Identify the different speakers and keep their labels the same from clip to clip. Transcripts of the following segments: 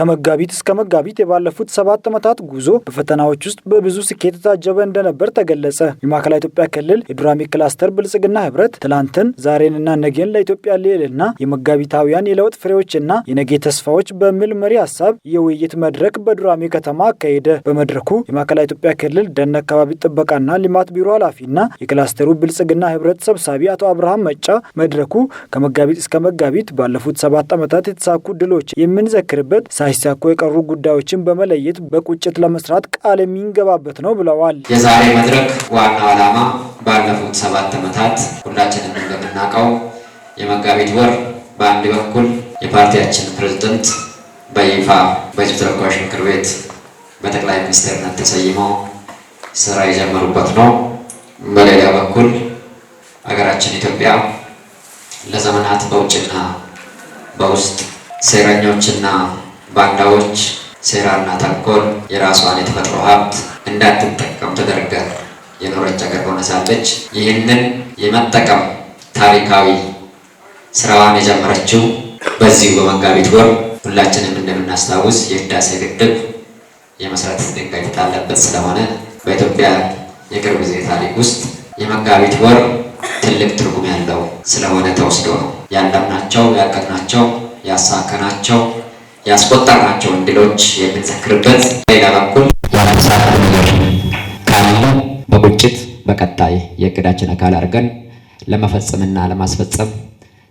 Speaker 1: ከመጋቢት እስከ መጋቢት የባለፉት 7 ዓመታት ጉዞ በፈተናዎች ውስጥ በብዙ ስኬት የታጀበ እንደነበር ተገለጸ። የማዕከላዊ ኢትዮጵያ ክልል የዱራሜ ክላስተር ብልጽግና ህብረት ትላንትን ዛሬንና ነገን ለኢትዮጵያ ልዕልና የመጋቢታውያን የለውጥ ፍሬዎችና የነገ ተስፋዎች በሚል መሪ ሀሳብ የውይይት መድረክ በዱራሜ ከተማ አካሄደ። በመድረኩ የማዕከላዊ ኢትዮጵያ ክልል ደን አካባቢ ጥበቃና ልማት ቢሮ ኃላፊና የክላስተሩ ብልጽግና ህብረት ሰብሳቢ አቶ አብርሃም መጫ መድረኩ ከመጋቢት እስከ መጋቢት ባለፉት 7 ዓመታት የተሳኩ ድሎች የምንዘክርበት ሳይሳኩ የቀሩ ጉዳዮችን በመለየት በቁጭት ለመስራት ቃል የሚንገባበት ነው ብለዋል።
Speaker 2: የዛሬ መድረክ ዋናው ዓላማ ባለፉት 7 ዓመታት ሁላችንም እንደምናውቀው የመጋቢት ወር በአንድ በኩል የፓርቲያችን ፕሬዝዳንት በይፋ በሕዝብ ተወካዮች ምክር ቤት በጠቅላይ ሚኒስትርነት ተሰይመው ስራ የጀመሩበት ነው። በሌላ በኩል ሀገራችን ኢትዮጵያ ለዘመናት በውጭና በውስጥ ሴረኞችና ባንዳዎች ሴራና ተንኮል የራሷን የተፈጥሮ ሀብት እንዳትጠቀም ተደርጋ የኖረች ሀገር ሆና ሳለች ይህንን የመጠቀም ታሪካዊ ስራዋን የጀመረችው በዚሁ በመጋቢት ወር ሁላችንም እንደምናስታውስ የህዳሴ ግድብ የመሰረት ድንጋይ የተጣለበት ስለሆነ በኢትዮጵያ የቅርብ ጊዜ ታሪክ ውስጥ የመጋቢት ወር ትልቅ ትርጉም ያለው ስለሆነ ተወስዶ ነው ያለምናቸው ያቀድናቸው ያሳከናቸው ያስቆጠርናቸው ድሎች የምንዘክርበት። ሌላ በኩል ያለምሳሌ ነገር ካለ በቁጭት በቀጣይ የእቅዳችን አካል አድርገን ለመፈጸምና ለማስፈጸም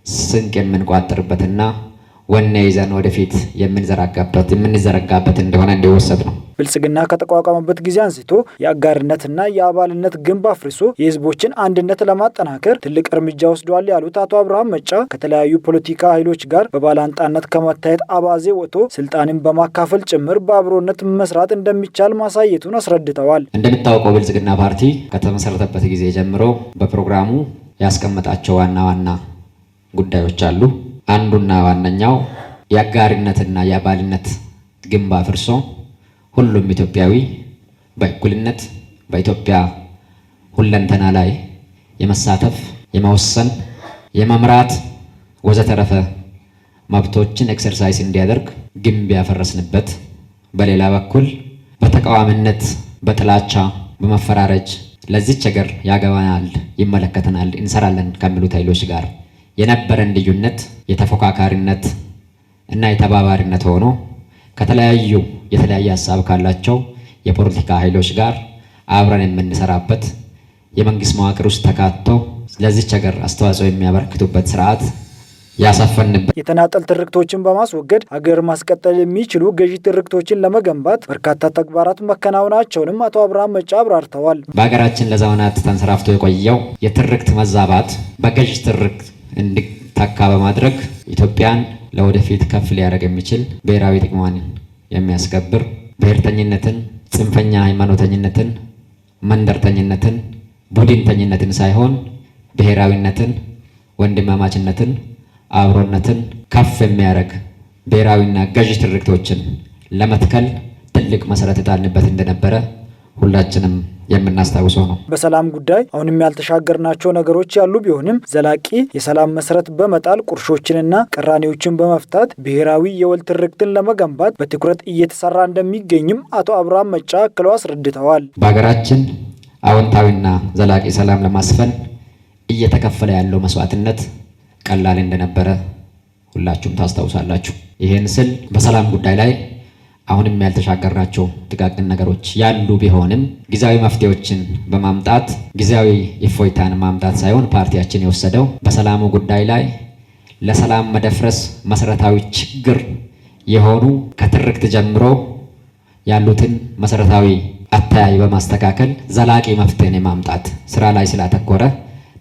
Speaker 2: ስንቅ የምንቋጥርበትና ወኔ ይዘን ወደፊት የምንዘረጋበት እንደሆነ እንዲወሰድ ነው።
Speaker 1: ብልጽግና ከተቋቋመበት ጊዜ አንስቶ የአጋርነትና የአባልነት ግንብ አፍርሶ የህዝቦችን አንድነት ለማጠናከር ትልቅ እርምጃ ወስዷል ያሉት አቶ አብርሃም መጫ ከተለያዩ ፖለቲካ ኃይሎች ጋር በባላንጣነት ከመታየት አባዜ ወጥቶ ስልጣንን በማካፈል ጭምር በአብሮነት መስራት እንደሚቻል ማሳየቱን አስረድተዋል።
Speaker 2: እንደሚታወቀው ብልጽግና ፓርቲ ከተመሰረተበት ጊዜ ጀምሮ በፕሮግራሙ ያስቀመጣቸው ዋና ዋና ጉዳዮች አሉ። አንዱና ዋነኛው የአጋርነትና የአባልነት ግንብ አፍርሶ ሁሉም ኢትዮጵያዊ በእኩልነት በኢትዮጵያ ሁለንተና ላይ የመሳተፍ የመወሰን የመምራት ወዘተረፈ መብቶችን ኤክሰርሳይዝ እንዲያደርግ ግንብ ያፈረስንበት፣ በሌላ በኩል በተቃዋሚነት በጥላቻ በመፈራረጅ ለዚች ሀገር ያገባናል ይመለከተናል እንሰራለን ከሚሉት ኃይሎች ጋር የነበረን ልዩነት የተፎካካሪነት እና የተባባሪነት ሆኖ የተለያየ ሀሳብ ካላቸው የፖለቲካ ኃይሎች ጋር አብረን የምንሰራበት የመንግስት መዋቅር ውስጥ ተካቶ ለዚች ሀገር አስተዋጽኦ የሚያበረክቱበት ስርዓት ያሰፈንበት፣
Speaker 1: የተናጠል ትርክቶችን በማስወገድ ሀገር ማስቀጠል የሚችሉ ገዢ ትርክቶችን ለመገንባት በርካታ ተግባራት መከናወናቸውንም አቶ አብርሃም መጫ አብራርተዋል።
Speaker 2: በሀገራችን ለዘመናት ተንሰራፍቶ የቆየው የትርክት መዛባት በገዢ ትርክት እንዲተካ በማድረግ ኢትዮጵያን ለወደፊት ከፍ ሊያደርግ የሚችል ብሔራዊ ጥቅሟን የሚያስከብር ብሔርተኝነትን፣ ጽንፈኛ ሃይማኖተኝነትን፣ መንደርተኝነትን፣ ቡድንተኝነትን ሳይሆን ብሔራዊነትን፣ ወንድማማችነትን፣ አብሮነትን ከፍ የሚያደርግ ብሔራዊና ገዢ ትርክቶችን ለመትከል ትልቅ መሰረት የጣልንበት እንደነበረ ሁላችንም የምናስታውሰው ነው።
Speaker 1: በሰላም ጉዳይ አሁንም ያልተሻገርናቸው ነገሮች ያሉ ቢሆንም ዘላቂ የሰላም መሰረት በመጣል ቁርሾችንና ቅራኔዎችን በመፍታት ብሔራዊ የወል ትርክትን ለመገንባት በትኩረት እየተሰራ እንደሚገኝም አቶ አብርሃም መጫ አክለው አስረድተዋል።
Speaker 2: በሀገራችን አዎንታዊና ዘላቂ ሰላም ለማስፈን እየተከፈለ ያለው መስዋዕትነት ቀላል እንደነበረ ሁላችሁም ታስታውሳላችሁ። ይህን ስል በሰላም ጉዳይ ላይ አሁንም ያልተሻገርናቸው ጥቃቅን ነገሮች ያሉ ቢሆንም ጊዜያዊ መፍትሄዎችን በማምጣት ጊዜያዊ እፎይታን ማምጣት ሳይሆን ፓርቲያችን የወሰደው በሰላሙ ጉዳይ ላይ ለሰላም መደፍረስ መሰረታዊ ችግር የሆኑ ከትርክት ጀምሮ ያሉትን መሰረታዊ አተያይ በማስተካከል ዘላቂ መፍትሄን የማምጣት ስራ ላይ ስላተኮረ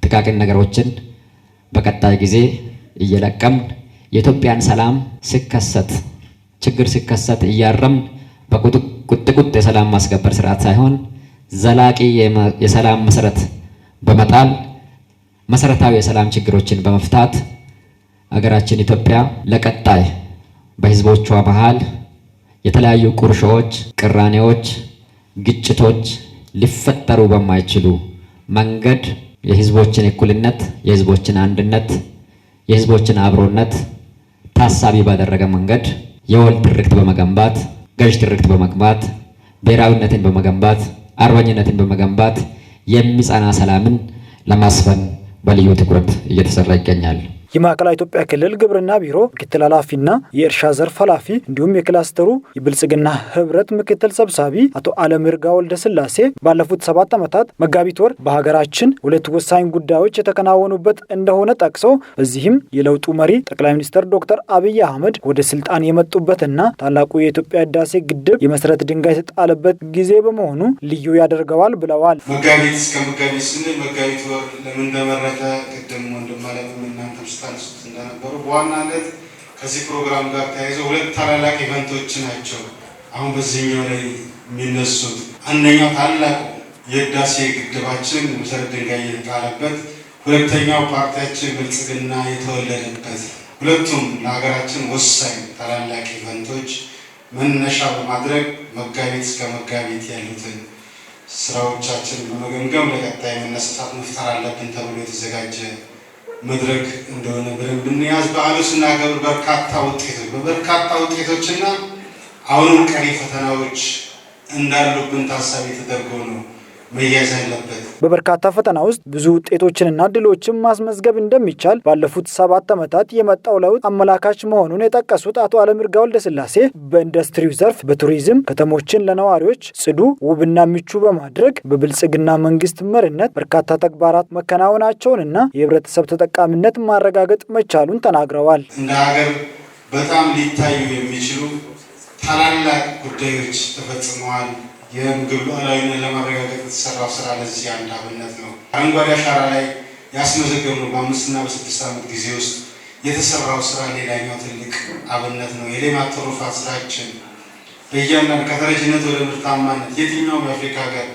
Speaker 2: ጥቃቅን ነገሮችን በቀጣይ ጊዜ እየለቀምን የኢትዮጵያን ሰላም ችግር ሲከሰት እያረምን በቁጥቁጥ የሰላም ማስከበር ስርዓት ሳይሆን ዘላቂ የሰላም መሰረት በመጣል መሰረታዊ የሰላም ችግሮችን በመፍታት አገራችን ኢትዮጵያ ለቀጣይ በህዝቦቿ መሃል የተለያዩ ቁርሾች፣ ቅራኔዎች፣ ግጭቶች ሊፈጠሩ በማይችሉ መንገድ የህዝቦችን እኩልነት፣ የህዝቦችን አንድነት፣ የህዝቦችን አብሮነት ታሳቢ ባደረገ መንገድ የወል ትርክት በመገንባት ገዥ ትርክት በመግባት ብሔራዊነትን በመገንባት አርበኝነትን በመገንባት የሚጸና ሰላምን ለማስፈን በልዩ ትኩረት እየተሰራ ይገኛል።
Speaker 1: የማዕከላዊ ኢትዮጵያ ክልል ግብርና ቢሮ ምክትል ኃላፊና የእርሻ ዘርፍ ኃላፊ እንዲሁም የክላስተሩ የብልጽግና ህብረት ምክትል ሰብሳቢ አቶ አለምርጋ ወልደ ስላሴ ባለፉት 7 ዓመታት መጋቢት ወር በሀገራችን 2 ወሳኝ ጉዳዮች የተከናወኑበት እንደሆነ ጠቅሰው በዚህም የለውጡ መሪ ጠቅላይ ሚኒስትር ዶክተር አብይ አህመድ ወደ ስልጣን የመጡበትና ታላቁ የኢትዮጵያ ህዳሴ ግድብ የመሰረት ድንጋይ የተጣለበት ጊዜ በመሆኑ ልዩ ያደርገዋል ብለዋል።
Speaker 3: መጋቢት እስከ መጋቢት ስንል መጋቢት ወር ለምን እንደመረጠ ቅድም ወንድማለም ስታነሱት እንደነበሩ በዋናነት ከዚህ ፕሮግራም ጋር ተያይዘው 2 ታላላቅ ኢቨንቶች ናቸው አሁን በዚህኛው ላይ የሚነሱት። አንደኛው ታላቁ የህዳሴ ግድባችን መሰረት ድንጋይ የተጣለበት፣ ሁለተኛው ፓርቲያችን ብልጽግና የተወለደበት። ሁለቱም ለሀገራችን ወሳኝ ታላላቅ ኢቨንቶች መነሻ በማድረግ መጋቢት እስከ መጋቢት ያሉትን ስራዎቻችን በመገምገም ለቀጣይ መነሳሳት መፍጠር አለብን ተብሎ የተዘጋጀ መድረክ እንደሆነ በደንብ እንያዝ። በዓሉ ስናከብር በርካታ ውጤቶችና አሁንም ቀሪ ፈተናዎች እንዳሉብን ታሳቢ ተደርጎ ነው መያዝ ያለበት።
Speaker 1: በበርካታ ፈተና ውስጥ ብዙ ውጤቶችንና ድሎችን ማስመዝገብ እንደሚቻል ባለፉት 7 ዓመታት የመጣው ለውጥ አመላካች መሆኑን የጠቀሱት አቶ አለምርጋ ወልደ ስላሴ በኢንዱስትሪው ዘርፍ በቱሪዝም ከተሞችን ለነዋሪዎች ጽዱ፣ ውብና ምቹ በማድረግ በብልጽግና መንግስት መሪነት በርካታ ተግባራት መከናወናቸውንና የህብረተሰብ ተጠቃሚነት ማረጋገጥ መቻሉን ተናግረዋል።
Speaker 3: እንደ ሀገር በጣም ሊታዩ የሚችሉ ታላላቅ ጉዳዮች ተፈጽመዋል። የምግብ ሉዓላዊነትን ለማረጋገጥ የተሰራው ስራ ለዚህ አንድ አብነት ነው። አረንጓዴ አሻራ ላይ ያስመዘገብነው በ5 እና በ6 ዓመት ጊዜ ውስጥ የተሰራው ስራ ሌላኛው ትልቅ አብነት ነው። የሌማት ትሩፋት ስራችን በእያንዳንዱ ከተረጅነት ወደ ምርታማነት የትኛውም የአፍሪካ ሀገር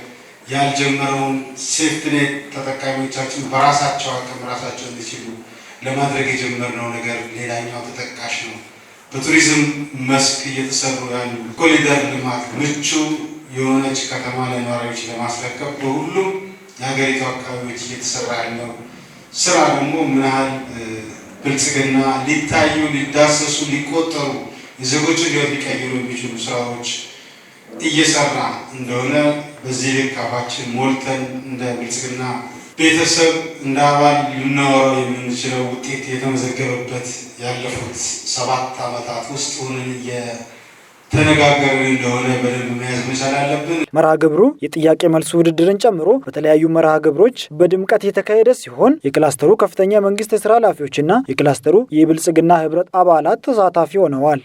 Speaker 3: ያልጀመረውን ሴፍትኔት ተጠቃሚዎቻችን በራሳቸው አቅም ራሳቸው እንዲችሉ ለማድረግ የጀመርነው ነገር ሌላኛው ተጠቃሽ ነው። በቱሪዝም መስክ እየተሰሩ ያሉ ኮሪደር ልማት ምቹ የሆነች ከተማ ለነዋሪዎች ለማስረከብ በሁሉም የሀገሪቱ አካባቢዎች እየተሰራ ያለው ስራ ደግሞ ምን ያህል ብልጽግና ሊታዩ፣ ሊዳሰሱ፣ ሊቆጠሩ የዜጎችን ህይወት ሊቀይሩ የሚችሉ ስራዎች እየሰራ እንደሆነ በዚህ ልክ አፋችን ሞልተን እንደ ብልጽግና ቤተሰብ እንደ አባል ልናወራው የምንችለው ውጤት የተመዘገበበት ያለፉት 7 ዓመታት ውስጥ ሆነን ተነጋገርን እንደሆነ በደንብ መያዝ መቻል አለብን።
Speaker 1: መርሃ ግብሩ የጥያቄ መልስ ውድድርን ጨምሮ በተለያዩ መርሃ ግብሮች በድምቀት የተካሄደ ሲሆን የክላስተሩ ከፍተኛ መንግስት የስራ ኃላፊዎችና የክላስተሩ የብልጽግና ህብረት አባላት ተሳታፊ ሆነዋል።